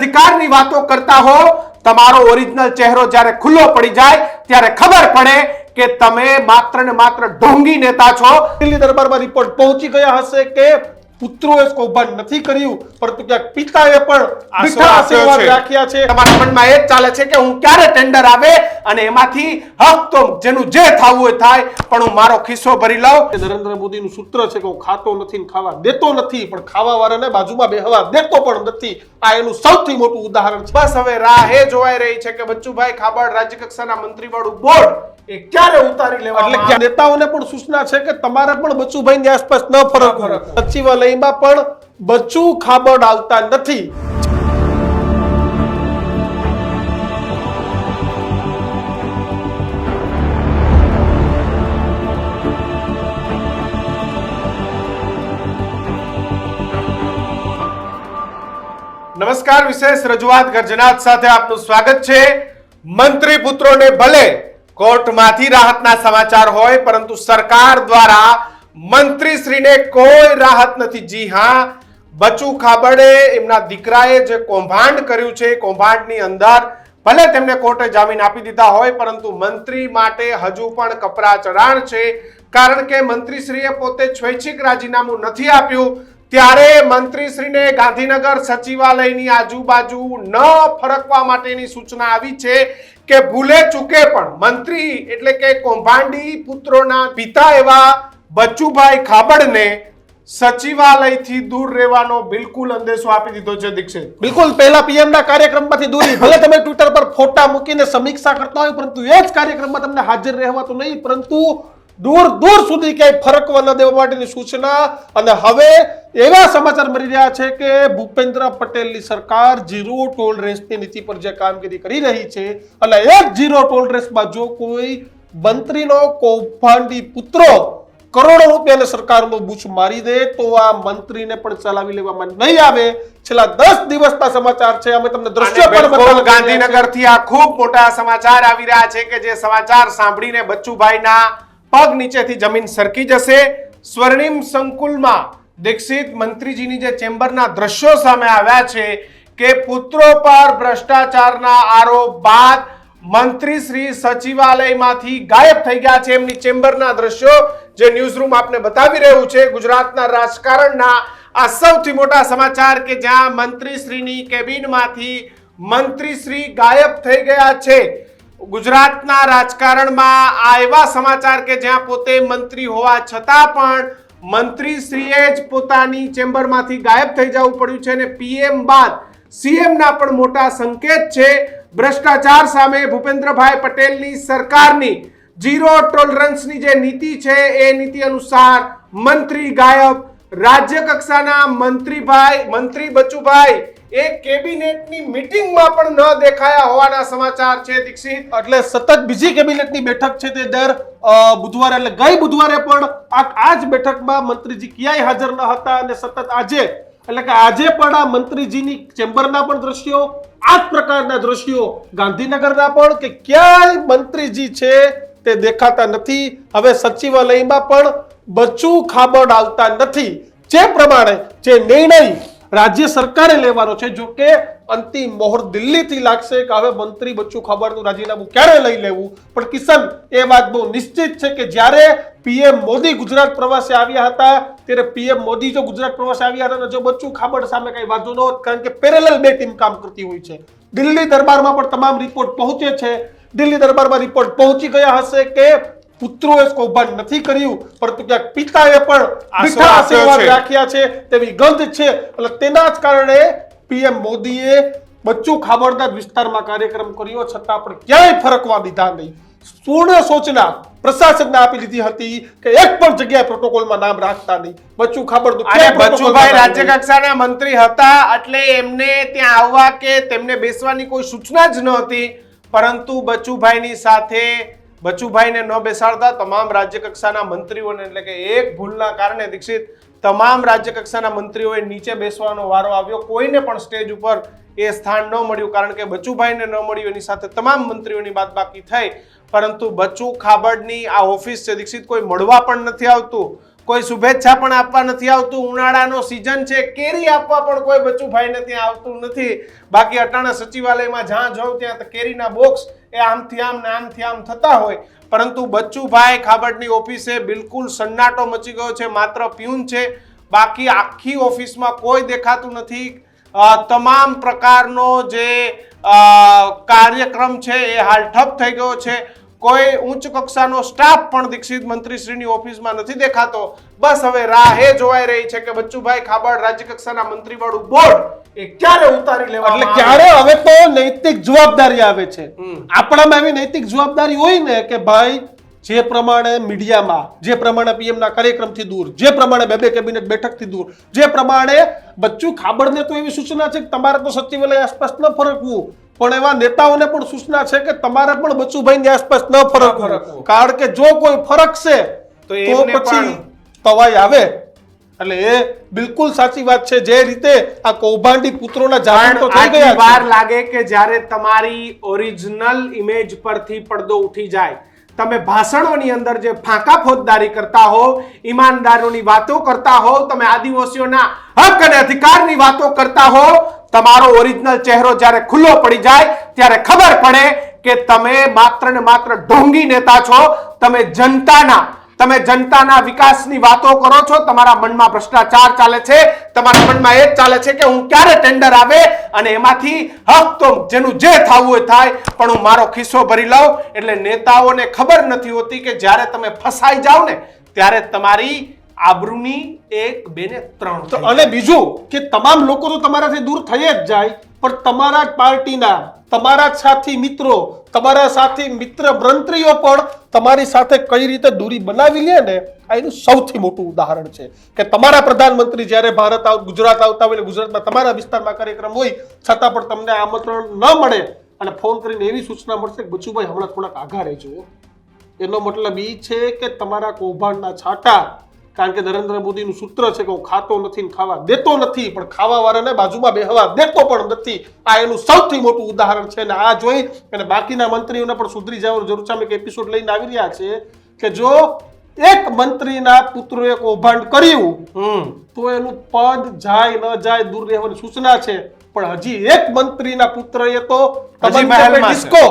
અધિકારની વાતો કરતા હો, તમારો ઓરિજિનલ ચહેરો જ્યારે ખુલ્લો પડી જાય ત્યારે ખબર પડે કે તમે માત્ર ને માત્ર ઢોંગી નેતા છો। દિલ્હી દરબારમાં રિપોર્ટ પહોંચી ગયા હશે કે પુત્રોએ કૌભાંડ નથી કર્યું, પરંતુ ક્યાંક પિતાએ પણ મીઠા આશીર્વાદ રાખ્યા છે। તમારા મનમાં એ જ ચાલે છે કે હું ક્યારે ટેન્ડર આવે અને એમાંથી હક તો જેનું જે થવું હોય થાય, પણ હું મારો ખિસ્સો ભરી લઉં। નરેન્દ્ર મોદીનું સૂત્ર છે કે હું ખાતો નથી ને ખાવા દેતો નથી, પણ ખાવા વાળાને બાજુમાં બેહવા દેતો પણ નથી। આ એનું સૌથી મોટું ઉદાહરણ છે। બસ હવે રાહ એ જોવાઈ રહી છે કે બચુભાઈ ખાબડ રાજ્ય કક્ષાના મંત્રી વાળું બોર્ડ એ ક્યારે ઉતારી લેવામાં આવે। એટલે નેતાઓને પણ સૂચના છે કે તમારે પણ બચુભાઈની આસપાસ ન ફરકવું। સચિવાલયમાં પણ બચુ ખાબડ આવતા નથી। નમસ્કાર, વિશેષ રજૂઆત ગર્જનાથ સાથે આપનું સ્વાગત છે। મંત્રી પુત્રોને ભલે કોર્ટમાંથી રાહતના સમાચાર હોય, પરંતુ સરકાર દ્વારા મંત્રીશ્રીને કોઈ રાહત નથી। જી હા, બચુ ખાબડે એમના દીકરાએ જે કૌભાંડ કર્યું છે, કૌભાંડની અંદર ભલે તેમને કોર્ટે જામીન આપી દીધા હોય, પરંતુ મંત્રી માટે હજુ પણ કપરા ચઢાણ છે। કારણ કે મંત્રીશ્રીએ પોતે સ્વૈચ્છિક રાજીનામું નથી આપ્યું, ત્યારે મંત્રીશ્રીને ગાંધીનગર સચિવાલયની આજુબાજુ ન ફરકવા માટેની સૂચના આવી છે કે ભૂલે ચૂકે પણ મંત્રી એટલે કે કૌભાંડી પુત્રોના પિતા એવા બચુભાઈ ખાબડને સચિવાલયથી દૂર રહેવાનો બિલકુલ સંદેશો આપી દીધો છે। દીક્ષિત, બિલકુલ પહેલા પીએમ ના કાર્યક્રમમાંથી દૂરી, ભલે તમે ટ્વિટર પર ફોટા મૂકીને સમીક્ષા કરતા હોય, પરંતુ એ જ કાર્યક્રમમાં તમને હાજર રહેવાતું નહીં, પરંતુ દૂર દૂર સુધી ક્યાંય ફરકવા ન દેવા માટેની સૂચના। અને હવે એવા સમાચાર મળી રહ્યા છે કે ભૂપેન્દ્ર પટેલની સરકાર ઝીરો ટોલરન્સની નીતિ પર જે કામગીરી કરી રહી છે, અને એ ઝીરો ટોલરન્સમાં જો કોઈ મંત્રીનો કૌભાંડી પુત્રો કરોડો રૂપિયાને સરકારનો બૂચ મારી દે તો આ મંત્રીને પણ ચલાવી લેવામાં નહીં આવે। છેલ્લા 10 દિવસના સમાચાર છે, અમે તમને દ્રશ્ય પણ બતાવ્યું। ગાંધીનગરથી આ ખૂબ મોટા સમાચાર આવી રહ્યા છે કે જે સમાચાર સાંભળીને બચ્ચુભાઈના પગ નીચેથી જમીન સરકી જશે। સ્વર્ણિમ સંકુલમાં દીક્ષિત મંત્રીજીની જે ચેમ્બરના દ્રશ્યો સામે આવ્યા છે કે પુત્રો પર ભ્રષ્ટાચારના આરોપ બાદ મંત્રી શ્રી સચિવાલયમાંથી ગાયબ થઈ ગયા છે। એમની ચેમ્બરના દ્રશ્યો જે ન્યૂઝરૂમ આપને બતાવી રહ્યું છે, ગુજરાતના રાજકારણના આ સૌથી મોટા સમાચાર કે જ્યાં મંત્રી શ્રીની કેબિનમાંથી મંત્રી શ્રી ગાયબ થઈ ગયા છે। ગુજરાતના રાજકારણમાં આ એવા સમાચાર કે જ્યાં પોતે મંત્રી હોવા છતાં પણ મંત્રીશ્રીએ જ પોતાની ચેમ્બરમાંથી ગાયબ થઈ જવું પડ્યું છે, અને પીએમ બાદ સીએમના પણ મોટા સંકેત છે। ભ્રષ્ટાચાર સામે ભૂપેન્દ્રભાઈ પટેલની સરકારની ઝીરો ટોલરન્સની જે નીતિ છે એ નીતિ અનુસાર મંત્રી ગાયબ। રાજ્ય કક્ષાના મંત્રી બચુભાઈ એ કેબિનેટની મીટિંગમાં પણ ન દેખાયા હોવાના સમાચાર છે। દીક્ષિત, એટલે સતત બીજી કેબિનેટની બેઠક છે તે દર બુધવારે એટલે ગઈ બુધવારે પણ આ જ બેઠકમાં મંત્રીજી ક્યાંય હાજર ન હતા, અને સતત આજે એટલે કે આજે પણ આ મંત્રીજીની ચેમ્બરના પણ દ્રશ્યો, આ જ પ્રકારના દ્રશ્યો ગાંધીનગરના પણ કે ક્યાંય મંત્રીજી છે તે દેખાતા નથી। હવે સચિવાલયમાં પણ બચુ ખાબડ આવતા નથી। જે પ્રમાણે જે નિર્ણય રાજ્ય સરકારે લેવાનો છે, જો કે અંતિમ મોહર દિલ્હીથી લાગશે કે હવે મંત્રી બચુ ખાબડનું રાજીનામું ક્યારે લઈ લેવું, પણ કિશન એ વાત બહુ નિશ્ચિત છે કે જ્યારે પીએમ મોદી ગુજરાત પ્રવાસે આવ્યા હતા ત્યારે પીએમ મોદી જો ગુજરાત પ્રવાસે આવ્યા હતા, જો બચુ ખાબડ સામે કઈ વાંધો ન હોત, કારણ કે પેરેલલ બે ટીમ કામ કરતી હોય છે। દિલ્હી દરબારમાં પણ તમામ રિપોર્ટ પહોંચે છે। દિલ્હી દરબારમાં રિપોર્ટ પહોંચી ગયા હશે કે પુત્રોએ કૌભાંડ નથી કર્યું, પરંતુ ક્યાંક પિતાએ પણ મીઠા આશીર્વાદ રાખ્યા છે તેવી ગંધ છે। એટલે તેના જ કારણે પીએમ મોદીએ બચ્ચુ ખાબડના વિસ્તારમાં કાર્યક્રમ કર્યો, છતાં પણ ક્યાંય ફરકવા દીધા નહીં। પૂર્ણ સૂચના પ્રશાસનને આપી દીધી હતી કે એક પણ જગ્યાએ પ્રોટોકોલમાં નામ રાખતા નહીં। બચ્ચુ ખાબડ બચ્ચુભાઈ રાજ્ય કક્ષાના મંત્રી હતા એટલે એમને ત્યાં આવવા કે તેમને બેસવાની કોઈ સૂચના જ ન હતી, પરંતુ બચ્ચુભાઈની સાથે બચુભાઈને ન બેસાડતા તમામ રાજ્ય કક્ષાના મંત્રીઓને, એટલે કે એક ભૂલના કારણે દીક્ષિત તમામ રાજ્ય કક્ષાના મંત્રીઓએ નીચે બેસવાનો વારો આવ્યો। કોઈને પણ સ્ટેજ ઉપર એ સ્થાન ન મળ્યું, કારણ કે બચુભાઈને ન મળ્યું એની સાથે તમામ મંત્રીઓની બાદબાકી થઈ। પરંતુ બચુ ખાબડની આ ઓફિસ છે દીક્ષિત, કોઈ મળવા પણ નથી આવતું, કોઈ શુભેચ્છા પણ આપવા નથી આવતું. ઉનાળાનો સીઝન છે, કેરી આપવા પણ કોઈ બચુભાઈને ત્યાં આવતું નથી. બાકી અટાણા સચિવાલયમાં જ્યાં જાઉં ત્યાં કેરીના બોક્સ એ આમથી આમ ને આમથી આમ થતા હોય. પરંતુ બચુભાઈ ખાબડની ઓફિસે બિલકુલ સન્નાટો મચી ગયો છે. માત્ર પ્યુન છે, બાકી આખી ઓફિસમાં કોઈ દેખાતું નથી. તમામ પ્રકારનો જે કાર્યક્રમ છે એ હાલ ઠપ થઈ ગયો છે. કોઈ ઉચ્ચ કક્ષાનો સ્ટાફ પણ દીક્ષિત મંત્રીશ્રીની ઓફિસમાં નથી દેખાતો. બસ હવે રાહ એ જોવાઈ રહી છે કે બચુભાઈ ખાબડ રાજ્ય કક્ષાના મંત્રીવાળું બોર્ડ એ ક્યારે ઉતારી લેવામાં એટલે ક્યારે હવે તો નૈતિક જવાબદારી આવે છે. આપણામાં એવી નૈતિક જવાબદારી હોય ને કે ભાઈ જે પ્રમાણે મીડિયામાં, જે પ્રમાણે પીએમના કાર્યક્રમથી દૂર, જે પ્રમાણે બે કેબિનેટ બેઠકથી દૂર, જે પ્રમાણે બચ્ચુ ખાબડને તો એવી સૂચના છે કે તમારે તો સચિવાલય આસપાસ ન ફરકવું, પણ એવા નેતાઓને પણ સૂચના છે કે તમારે પણ બચુભાઈની આસપાસ ન ફરકવું. કારણ કે જો કોઈ ફરકશે તો પછી તવાઈ આવે. એટલે એ બિલકુલ સાચી વાત છે. જે રીતે આ કૌભાંડી પુત્રોના જામીન તો થઈ ગયા છે. વાર લાગે કે જ્યારે તમારી ઓરિજિનલ ઇમેજ પરથી પડદો ઉઠી જાય, તમે ભાષણોની અંદર જે ફાંકા ફોજદારી કરતા હો, ઈમાનદારોની વાતો કરતા હો, તમે આદિવાસીઓના હક અને અધિકારની વાતો કરતા હો, તમારો ઓરિજિનલ ચહેરો જ્યારે ખુલ્લો પડી જાય ત્યારે ખબર પડે કે તમે માત્ર ને માત્ર ઢોંગી નેતા છો. તમે જનતાના વિકાસની વાતો કરો છો, તમારા મનમાં ભ્રષ્ટાચાર ચાલે છે, તમારા મનમાં એ જ ચાલે છે કે હું ક્યારે ટેન્ડર આવે અને એમાંથી હક તો જેનું જે થવું હોય થાય, પણ હું મારો ખિસ્સો ભરી લઉં. એટલે નેતાઓને ખબર નથી હોતી કે જ્યારે તમે ફસાઈ જાવ ને ત્યારે તમારી આબરૂની 1, 2 ને 3. અને બીજું કે તમામ લોકો તો તમારાથી દૂર થઈ જ જાય, પણ તમારા જ પાર્ટીના, તમારા જ સાથી મિત્રો, તમારા સાથી મિત્ર મંત્રીઓ પણ તમારી સાથે કઈ રીતે દૂરી બનાવી લે ને, આ એનું સૌથી મોટું ઉદાહરણ છે. કે તમારા પ્રધાનમંત્રી જ્યારે ગુજરાત આવતા હોય, ગુજરાતમાં તમારા વિસ્તારમાં કાર્યક્રમ હોય, છતાં પણ તમને આમંત્રણ ન મળે અને ફોન કરીને એવી સૂચના મળશે કે બચુભાઈ હમણાં થોડાક આઘા રહેજો. એનો મતલબ એ છે કે તમારા કૌભાંડના છાંટા, કારણ કે નરેન્દ્ર મોદીનું સૂત્ર છે કે હું ખાતો નથી ને ખાવા દેતો નથી, પણ ખાવા વાળાને બાજુમાં બેહવા દેતો પણ નથી. આ એનું સૌથી મોટું ઉદાહરણ છે. અને આ જોઈ અને બાકીના મંત્રીઓને પણ સુધરી જવાની જરૂર છે. અમે એક એપિસોડ લઈને આવી રહ્યા છે કે જો એક મંત્રીના પુત્રોએ કૌભાંડ કર્યું તો એનું પદ જાય ન જાય દૂર રહેવાની સૂચના છે. પણ હજી એક મંત્રીના પુત્રએ તો ડિસ્કો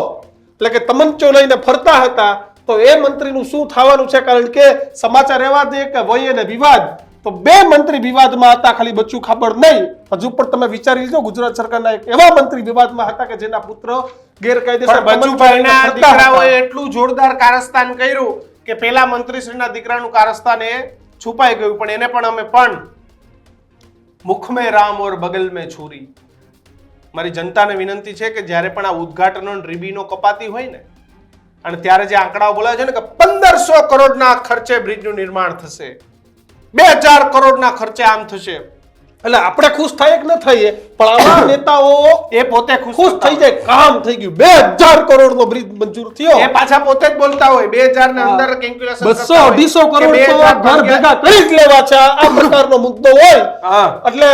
એટલે કે તમંચો લઈને ફરતા હતા, તો એ મંત્રીનું શું થવાનું છે? કારણ કે સમાચાર એવા છે કે વય અને વિવાદ, તો 2 મંત્રી વિવાદમાં હતા, ખાલી બચ્ચુ ખાબડ નહીં. હજુ પણ તમે વિચારી લીધો, ગુજરાત સરકારના એક એવા મંત્રી વિવાદમાં હતા કે જેના પુત્ર ગેરકાયદેસર બચુભાઈના દીકરાઓએ એટલું જોરદાર કારસ્તાન કર્યું કે પેલા મંત્રીશ્રીના દીકરાનું કારસ્તાન એ છુપાઈ ગયું. પણ એને પણ અમે પણ મુખ મેં રામ ઓર બગલ મેં છુરી. મારી જનતાને વિનંતી છે કે જ્યારે પણ આ ઉદ્ઘાટનો રિબીનો કપાતી હોય ને, અને ત્યારે જે આંકડાઓ બોલાવે છે ને કે 1500 કરોડના ખર્ચે બ્રિજનું નિર્માણ થશે, 2000 કરોડના ખર્ચે આમ થશે, એટલે આપણે ખુશ થાય કે ન થઈએ, પણ આવા નેતાઓ એ પોતે ખુશ થઈ જાય. કામ થઈ ગયું, 2000 કરોડનો બ્રિજ મંજૂર થયો. એ પાછા પોતે જ બોલતા હોય 2000 ને અંદર કેલ્ક્યુલેશન 200-250 કરોડ તો ઘર ભેગા કરી જ લેવા છે. આ પ્રકારનો મુદ્દો હોય એટલે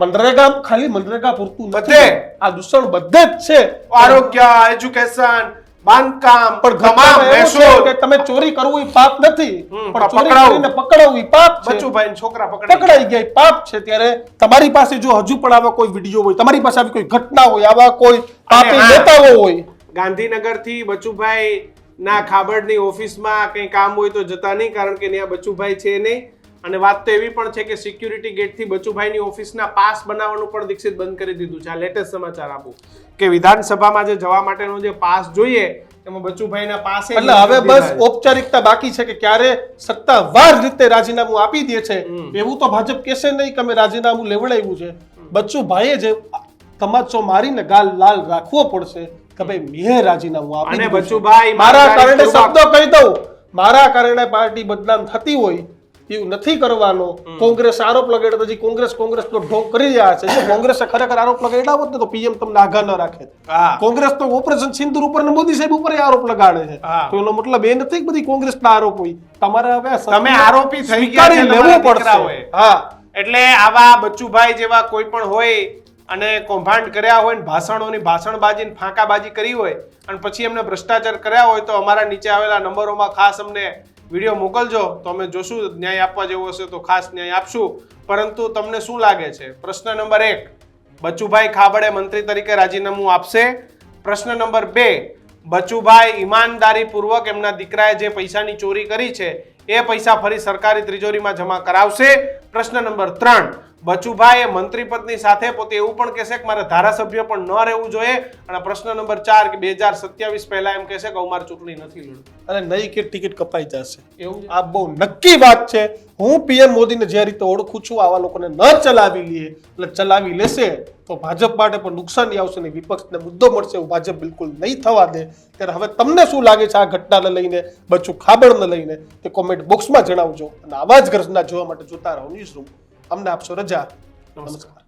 મનરેગા ખાલી મનરેગા પૂરતું નથી, આ દૂષણ બધે જ છે. આરોગ્ય, એજ્યુકેશન, બાંધકામ, પણ તમામ મહેસૂલ કે તમે ચોરી કરવું એ પાપ નથી, પણ ચોરી કરીને પકડાવવું એ પાપ છે. બચુભાઈ છોકરા પકડાઈ ગયા પાપ છે. ત્યારે તમારી પાસે જો હજુ પણ આવા કોઈ વિડીયો હોય, તમારી પાસે આવી કોઈ ઘટના હોય, આવા કોઈ પાપી નેતાઓ હોય, ગાંધીનગર થી બચુભાઈ ના ખાબડની ઓફિસમાં કઈ કામ હોય તો જતા નહીં, કારણ કે ત્યાં બચુભાઈ છે નહીં. અને વાત તો એવી પણ છે કે સિક્યુરિટી ગેટ થી બચુભાઈની ઓફિસના પાસ બનાવવાનું પણ દીક્ષિત બંધ કરી દીધું છે. આ લેટેસ્ટ સમાચાર આપું કે વિધાનસભામાં જે જવા માટેનો જે પાસ જોઈએ એમાં બચુભાઈના પાસે એટલે હવે બસ ઔપચારિકતા બાકી છે કે ક્યારે સત્તાવાર રીતે રાજીનામું આપી દે છે. એવું તો ભાજપ કહેશે નહીં કે અમે રાજીનામું લેવડાવ્યું છે. બચુભાઈએ જે તમાચો મારીને ગાલ લાલ રાખવો પડશે કે ભાઈ મેં રાજીનામું આપી દીધું. બચુભાઈ મારા કારણે શબ્દો કહી દઉં, મારા કારણે પાર્ટી બદનામ થતી હોય એવું નથી કરવાનો. કોંગ્રેસ આરોપ લગાડ્યો, હજી કોંગ્રેસનો ઢોંગ કરી રહ્યા છે. જો કોંગ્રેસે ખરેખર આરોપ લગાડ્યા હોત ને તો પીએમ તમને આઘા ન રાખે. કોંગ્રેસ તો ઓપરેશન સિંદુર ઉપર ને મોદી સાહેબ ઉપર આરોપ લગાડે છે, તો એનો મતલબ એ નથી કે બધી કોંગ્રેસના આરોપ હોય. તમારે હવે તમે આરોપી થઈ ગયા છે, લેવું પડશે. હા, એટલે આવા બચુભાઈ જેવા કોઈ પણ હોય અને કૌભાંડ કર્યા હોય, ભાષણોની ભાષણબાજી ફાંકાબાજી કરી હોય અને પછી એમને ભ્રષ્ટાચાર કર્યા હોય, તો અમારા નીચે આવેલા નંબરોમાં ખાસ અમને વિડીયો મોકલજો તો અમે જોશું, ન્યાય આપવા જેવો હશે તો ખાસ ન્યાય આપશું. પરંતુ તમને શું લાગે છે? પ્રશ્ન નંબર 1, બચુભાઈ ખાબડે મંત્રી તરીકે રાજીનામું આપશે? પ્રશ્ન નંબર 2, બચુભાઈ ઈમાનદારીપૂર્વક એમના દીકરાએ જે પૈસાની ચોરી કરી છે એ પૈસા ફરી સરકારી તિજોરીમાં જમા કરાવશે? પ્રશ્ન નંબર 3, બચુભાઈ એ મંત્રી પદની સાથે પોતે એવું પણ કહેશે કે મારે ધારાસભ્ય પણ ન રહેવું જોઈએ? અને પ્રશ્ન નંબર 4 કે 2027 પહેલા એમ કહેશે કે હું મારી ચૂંટણી નથી લડવું? અને નહીં કે ટિકિટ કપાઈ જશે. એવું છે? આ બહુ નક્કી વાત છે. હું પીએમ મોદીને જે રીતે ઓળખું છું, આવા લોકોને ન ચલાવી લઈએ એટલે ચલાવી લેશે તો ભાજપ માટે પણ નુકસાની આવશે ને વિપક્ષને મુદ્દો મળશે. એવું ભાજપ બિલકુલ નહીં થવા દે. ત્યારે હવે તમને શું લાગે છે આ ઘટનાને લઈને, બચુ ખાબડને લઈને, તે કોમેન્ટ બોક્સમાં જણાવજો. અને આવા જ ઘટના જોવા માટે જોતા રહો ન્યૂઝરૂમ. અમને આપશો રજા. નમસ્કાર.